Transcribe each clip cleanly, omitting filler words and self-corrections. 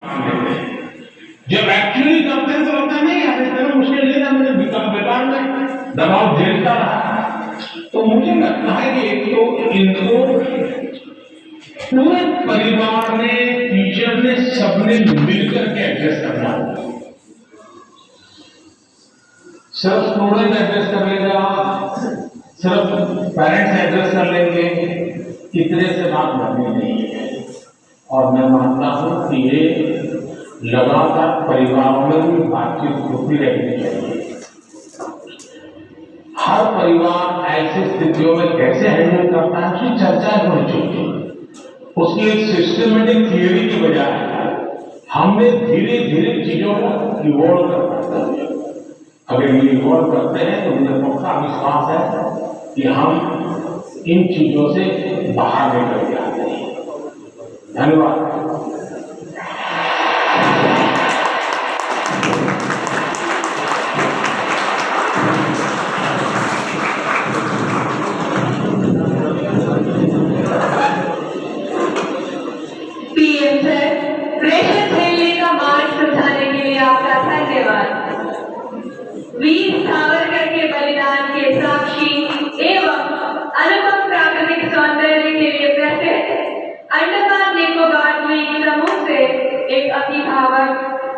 जब एक्चुअली करते हैं तो लगता है नहीं यार इतना मुश्किल नहीं था, मुझे बेकार में दबाव झेलता रहा। तो मुझे लगता है कि एक तो इनको पूरे परिवार ने, टीचर ने, सबने मिलकर के एडजस्ट करना होगा। सिर्फ स्टूडेंट एडजस्ट कर लेगा, सिर्फ पेरेंट्स एडजस्ट कर लेंगे, इतने से बात बननी नहीं है। और मैं मानता हूं कि ये लगातार परिवारों में भी बातचीत होती रहनी चाहिए। हर परिवार ऐसी स्थितियों में कैसे हैंडल करता है उसकी चर्चा होनी चाहिए। उसकी एक सिस्टमेटिक थियरी की बजाय हमने धीरे धीरे चीजों को इवॉल्व करना है। अगर ये इवॉल्व करते हैं तो मुझे पक्का विश्वास है कि हम इन चीजों से बाहर निकल के आते हैं। धन्यवाद। पीएम सर, प्रेशर झेलने का मार्ग सुझाने के लिए आपका धन्यवाद। वीर सावरकर के बलिदान के साक्षी एवं अनुपम प्राकृतिक सौंदर्य के लिए प्रसिद्ध अंडमान निकोबार द्वीप समूह से एक अभिभावक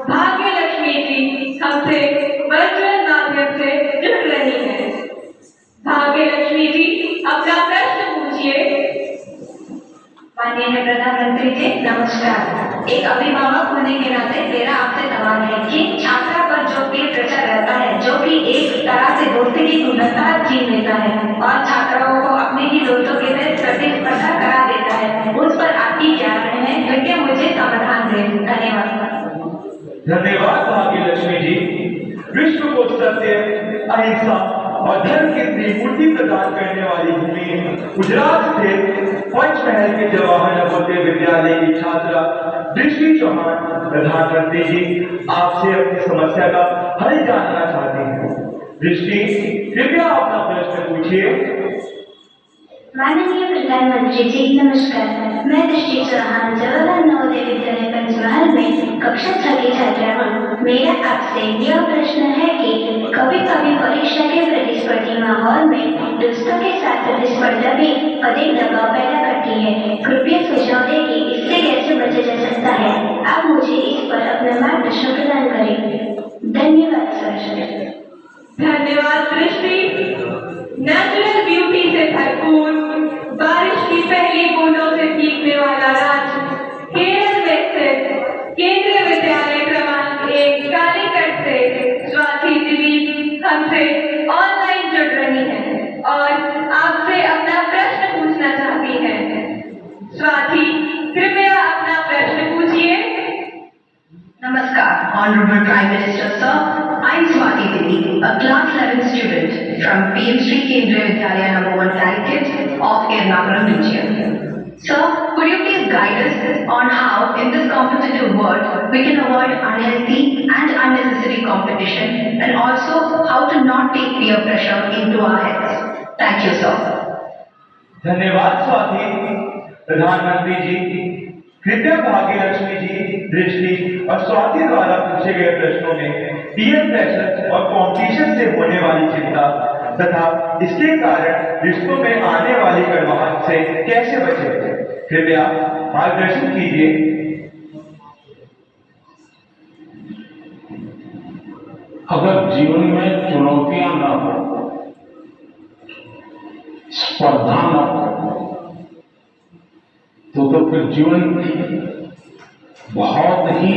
भाग्य लक्ष्मी जी हमसे वर्चुअल माध्यम से जुड़ रही हैं। भाग्य लक्ष्मी जी, अपना प्रश्न पूछिए। माननीय प्रधानमंत्री जी नमस्कार। एक अभिभावक होने के नाते मेरा आपसे सवाल है कि छात्रा पर जो पीर प्रेशर रहता है, जो कि एक तरह से दोस्ती की गुणवत्ता छीन लेता है और छात्राओं को अपने ही दोस्तों के साथ प्रतिस्पर्धा करा देता है, उस पर आपकी क्या राय है? कृपया मुझे समाधान दें। धन्यवाद। धन्यवाद भाग्य लक्ष्मी जी। विश्व को सत्य, अहिंसा और धर्म की त्रिमूर्ति प्रदान करने वाली भूमि गुजरात स्थित पंचमहल के जवाहर नवोदय विद्यालय की छात्रा दृष्टि चौहान प्रधानमंत्री जी आपसे अपनी समस्या का हल जानना चाहती हैं। दृष्टि, कृपया अपना प्रश्न पूछिए। माननीय प्रधानमंत्री जी नमस्कार। मैं दृष्टि चौहान जवाहर नवोदय विद्यालय पंचमहल में कक्षा 6 की छात्रा हूँ। मेरा आपसे यह प्रश्न है कि कभी कभी परीक्षा के प्रतिस्पर्धी माहौल में दोस्तों के साथ प्रतिस्पर्धा भी अधिक दबाव पैदा करती है। कृपया सुझाव दें कि इससे कैसे बचा जा सकता है। आप मुझे इस पर अपना मार्गदर्शन प्रदान करें। धन्यवाद सर। धन्यवाद दृष्टि। नेचुरल ब्यूटी से भरपूर, बारिश की पहली बूंदों से भीगने वाला राज्य केरल में स्थित केंद्रीय विद्यालय क्रमांक 1 कालीकट से स्वाति दिलीप हमसे ऑनलाइन जुड़ रही हैं और आपसे अपना प्रश्न पूछना चाहती हैं। स्वाति, कृपया अपना प्रश्न पूछिए। Namaskar, Honorable Prime Minister Sir. I am Swati Devi, a class 11 student from PM Sri Kendriya Vidyalaya No. 1 Calicut of Ernakulam region. Sir, could you please guide us on how, in this competitive world, we can avoid unhealthy and unnecessary competition, and also how to not take peer pressure into our heads? Thank you, sir. धन्यवाद स्वाति। प्रधानमंत्री जी, कृपया भाग्य लक्ष्मी जी, दृष्टि और स्वाति द्वारा पूछे गए प्रश्नों में पीयर प्रेशर और कंपटीशन से होने वाली चिंता तथा इसके कारण रिश्तों में आने वाली कड़वाहट से कैसे बचें, कृपया मार्गदर्शन कीजिए। अगर जीवन में चुनौतियां न हो, स्पर्धा न हो, तो फिर जीवन बहुत ही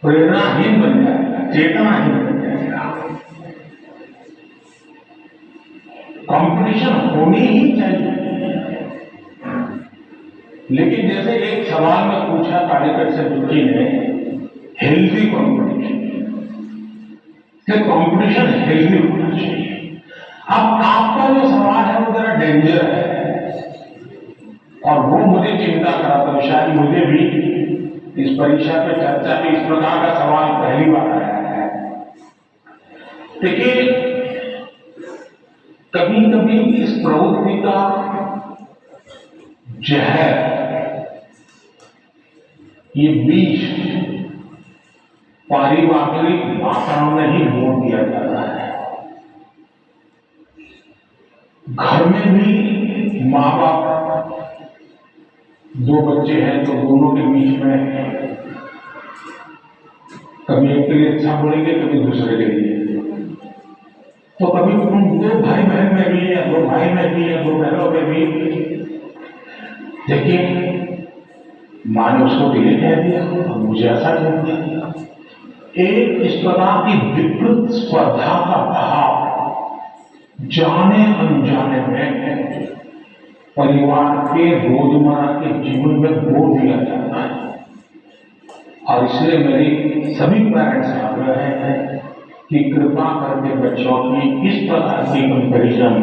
प्रेरणाहीन बन जाएगा, चेतनाहीन बन जाएगा। कंपटीशन होनी ही चाहिए। लेकिन जैसे एक सवाल में पूछा कालीकट से दुखी ने, हेल्दी कंपटीशन, कंपटीशन हेल्दी होना चाहिए। अब आपका जो सवाल है वो जरा डेंजर है और वो मुझे चिंता कराता है। शायद मुझे भी इस परीक्षा पे चर्चा में इस प्रकार का सवाल पहली बार आया है। देखिए, कभी कभी इस प्रवृत्ति का जहर ये बीज पारिवारिक वातावरण में ही बोल दिया जाता है। घर में भी माँ बाप, दो बच्चे हैं तो दोनों के बीच में कभी एक के लिए अच्छा बोलेंगे, कभी दूसरे के लिए। तो कभी दो भाई बहन में भी, या दो भाई में भी, या दो बहनों में भी, देखिए माँ ने उसको दिले कह दिया और मुझे ऐसा कह दिया। एक इस प्रकार की विकृत स्पर्धा का भाव जाने अनजाने में परिवार के रोजमर्रा के जीवन में बो दिया जाता है। और इसलिए मेरी सभी पेरेंट्स से आग्रह है कि कृपा करके बच्चों की इस प्रकार की कंपेरिजन,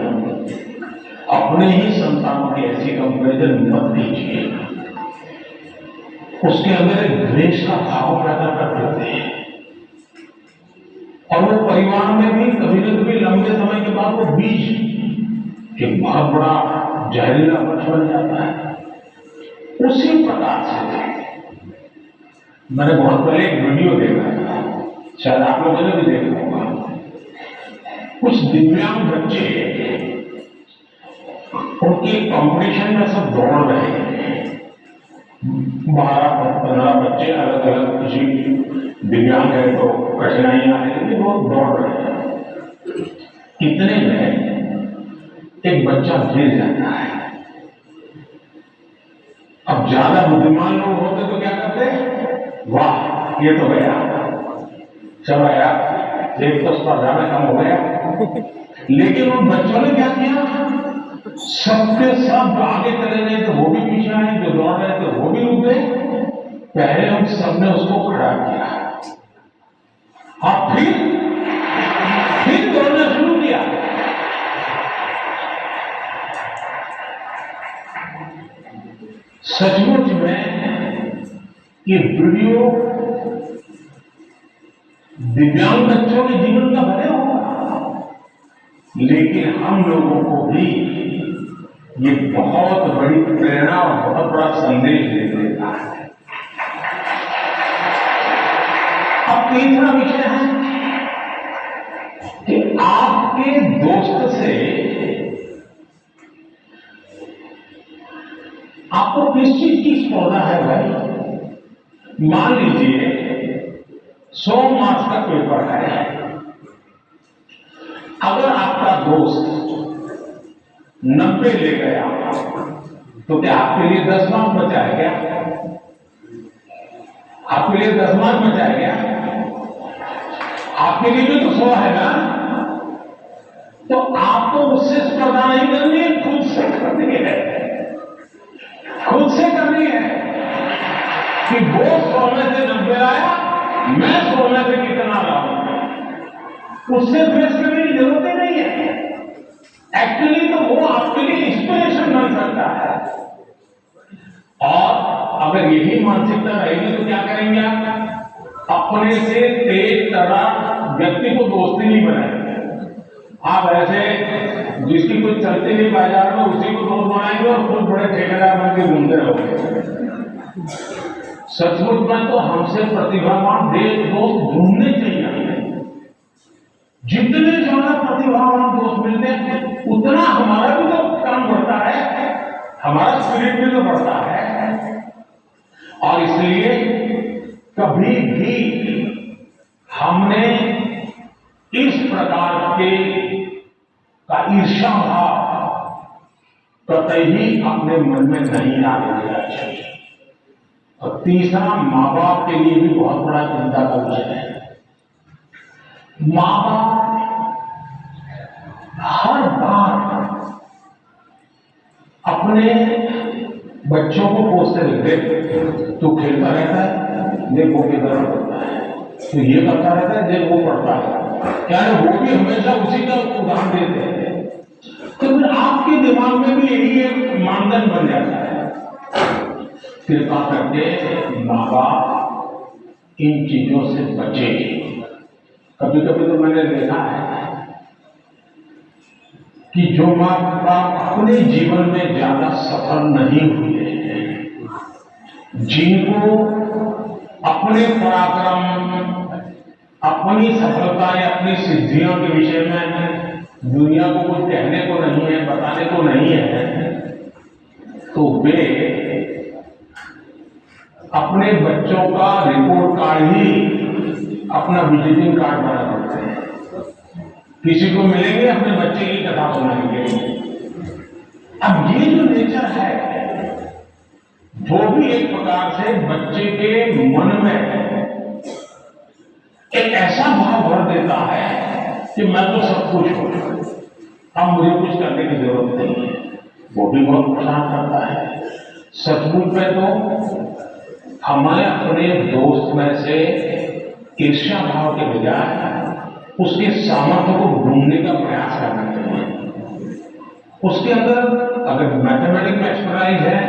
अपने ही संतानों की ऐसी कंपेरिजन मत कीजिए। उसके अंदर एक द्वेष का भाव पैदा कर देते हैं और वो परिवार में भी कभी न कभी लंबे समय के बाद वो बीज एक बहुत बड़ा जहरीला वृक्ष बन जाता है। उसी प्रकार से मैंने बहुत पहले एक वीडियो देखा था, शायद आप लोगों ने भी देखा होगा। कुछ दिव्यांग बच्चे उनके कंपटीशन में सब दौड़ रहे हैं, 12-15 बच्चे अलग अलग, किसी दिव्यांग है तो कठिनाइयां हैं, लेकिन वो दौड़ रहे हैं। इतने में एक बच्चा गिर जाता है। अब ज्यादा बुद्धिमान लोग होते तो क्या करते, वाह ये तो गया, चलो यार एक तो स्पर्धा में कम हो गया। लेकिन उन बच्चों ने क्या किया, सबके सब आगे चले गए तो वो भी पीछे आए, जो दौड़ रहे थे वो भी रुक गए। पहले हम सबने उसको खड़ा किया और फिर दौड़ना शुरू किया। सचमुच में ये वीडियो दिव्यांग बच्चों के जीवन का भले होगा, लेकिन हम लोगों को भी ये बहुत बड़ी प्रेरणा और बहुत बड़ा संदेश दे देता है। अब तीसरा विषय है कि आपके दोस्त से आपको किस चीज की स्पर्धा है भाई। मान लीजिए 100 मार्क्स का पेपर है, अगर आपका दोस्त 90 ले गया तो क्या आपके लिए 10 मार्क्स बचा है क्या? आपके लिए 10 मार्क्स बचा है क्या? आपके लिए भी तो 100 है ना। तो आपको उससे स्पर्धा नहीं करनी है, खुद से करनी है। खुद से करनी है कि वो 100 में से 90 लाया, मैं 100 में से कितना लाऊं। उससे द्वेष करने की जरूरत ही नहीं है। एक्चुअली तो वो आपके लिए इंस्पिरेशन बन सकता है। और अगर यही मानसिकता रहेगी तो क्या करेंगे आप? अपने से तेज तरार व्यक्ति को दोस्ती नहीं बनाएंगे। आप ऐसे जिसकी कुछ चलती नहीं बाजार में उसी को दोस्त बनाएंगे और खुद बड़े ठेकेदार बन के घूमते रहोगे। सचमुच में तो हमसे प्रतिभावान दोस्त ढूंढने चाहिए। जितने ज्यादा प्रतिभावान दोस्त मिलते हैं उतना हमारा भी तो काम बढ़ता है, हमारा स्पिरिट भी तो बढ़ता है। और इसलिए कभी भी हमने इस प्रकार के का ईर्ष्या भाव कतई ही अपने मन में नहीं आने देना चाहिए। और तीसरा, माँ बाप के लिए भी बहुत बड़ा चिंता का विषय है। माँ बाप हर बार अपने बच्चों को कोसते रहते, तू खेलता रहता है, देख वो किधर करता है, तो ये करता रहता है, देख वो पढ़ता है। क्या है, वो भी हमेशा उसी का उदाहरण देते हैं। तो फिर आपके दिमाग में भी यही एक मानदंड बन जाता है। कृपा करके माँ बाप इन चीजों से बचे। कभी कभी तो मैंने देखा है कि जो माँ बाप अपने जीवन में ज्यादा सफल नहीं हुए, जिनको अपने पराक्रम, अपनी सफलता या अपनी सिद्धियों के विषय में दुनिया को कुछ कहने को नहीं है, बताने को नहीं है, तो वे अपने बच्चों का रिपोर्ट कार्ड ही अपना विजिटिंग कार्ड बना करते हैं। किसी को मिलेंगे अपने बच्चे की कथा सुनाएंगे। अब ये जो नेचर है वो भी एक प्रकार से बच्चे के मन में एक ऐसा भाव भर देता है कि मैं तो सब कुछ हूं, अब मुझे कुछ करने की जरूरत नहीं है। वो भी बहुत परेशान करता है। सचमुच में तो हमें अपने दोस्त में से ईर्ष्या भाव के बजाय उसके सामर्थ्य को ढूंढने का प्रयास करना चाहिए। उसके अंदर अगर मैथमेटिक्स में एक्सपर्टाइज है,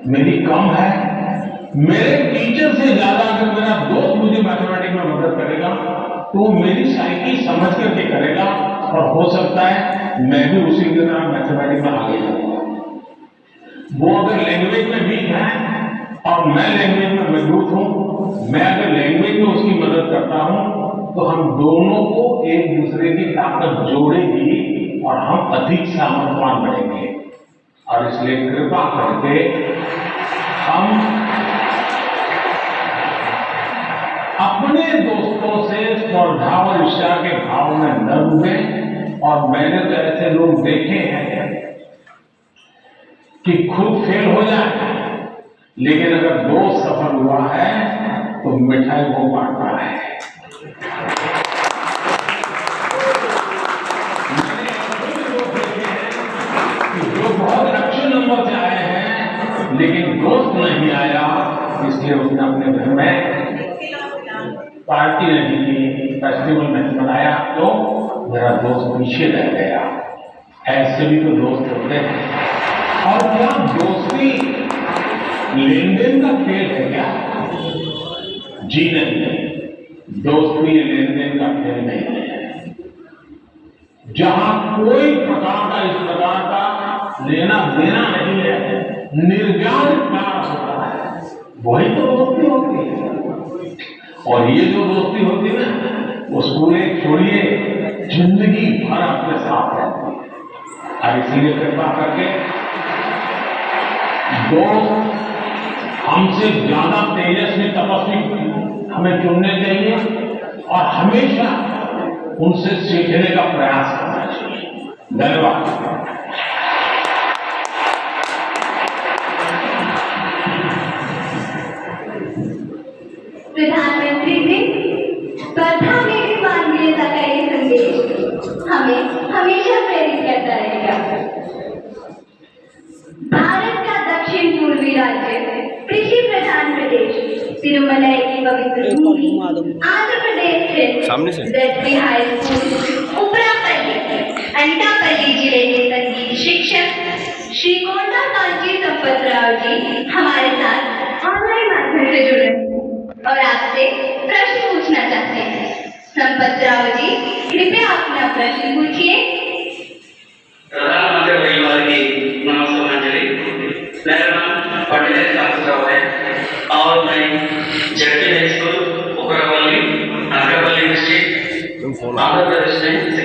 मेरी कम है, मेरे टीचर से ज्यादा अगर मेरा दोस्त मुझे मैथमेटिक्स में मदद करेगा तो वो मेरी साइकी समझ करके करेगा और हो सकता है मैं भी उसी की तरह मैथमेटिक्स में आगे जाऊंगा। वो अगर लैंग्वेज में वीक है और मैं लैंग्वेज में मजबूत हूं, मैं अगर लैंग्वेज में उसकी मदद करता हूं तो हम दोनों को एक दूसरे की ताकत जोड़ेगी और हम अधिक सामर्थ्यवान बनेंगे। और इसलिए कृपा करके हम अपने दोस्तों से स्पर्धा और ईर्ष्या के भाव में न डूबें। और मैंने तो ऐसे लोग देखे हैं कि खुद फेल हो जाए, लेकिन अगर दोस्त सफल हुआ है तो मिठाई वो बांटता है। मैंने ऐसे लोग देखे हैं कि जो बहुत अच्छे नंबर से आए हैं लेकिन दोस्त नहीं आया, इसलिए उसने अपने घर में पार्टी नहीं की, फेस्टिवल नहीं मनाया, तो मेरा दोस्त पीछे रह गया। ऐसे भी तो दोस्त होते हैं। और क्या दोस्ती लेन देन का खेल है क्या? जी नहीं, दोस्ती लेन देन का खेल नहीं है। जहां कोई प्रकार का इस प्रकार का लेना देना नहीं है, निर्व्याज प्यार होता है, वही तो दोस्ती होती है। और ये जो दोस्ती होती है ना, उसको एक छोड़िए, जिंदगी भर आपके साथ रहती है। और इसीलिए कृपा करके दोस्त हमसे ज्यादा तेजस्वी तपस्वी हमें चुनने चाहिए और हमेशा उनसे सीखने का प्रयास करना चाहिए। धन्यवाद। प्रधानमंत्री जी, स्पर्धा में भी मानवीयता का ये संदेश हमें हमेशा प्रेरित करता रहेगा। भारत का दक्षिण पूर्वी राज्य, कृषि प्रधान प्रदेश, तिरुमलाई की पवित्र भूमि, आंध्र प्रदेश स्थित हाई स्कूल उपरापल्ली, अनकापल्ली जिले के संगीत शिक्षक श्री कोंडा कांची संपतराव जी हमारे साथ ऑनलाइन माध्यम से जुड़े और आपसे प्रश्न पूछना चाहते हैं। संपतराव जी, कृपया अपना प्रश्न पूछिए। प्रधानमंत्री परिवार की नमस्कारांजलि। मेरा नाम पटेल शास्त्रराव है और मैं JT high school Uparapalli, Anakapalli district, Andhra Pradesh में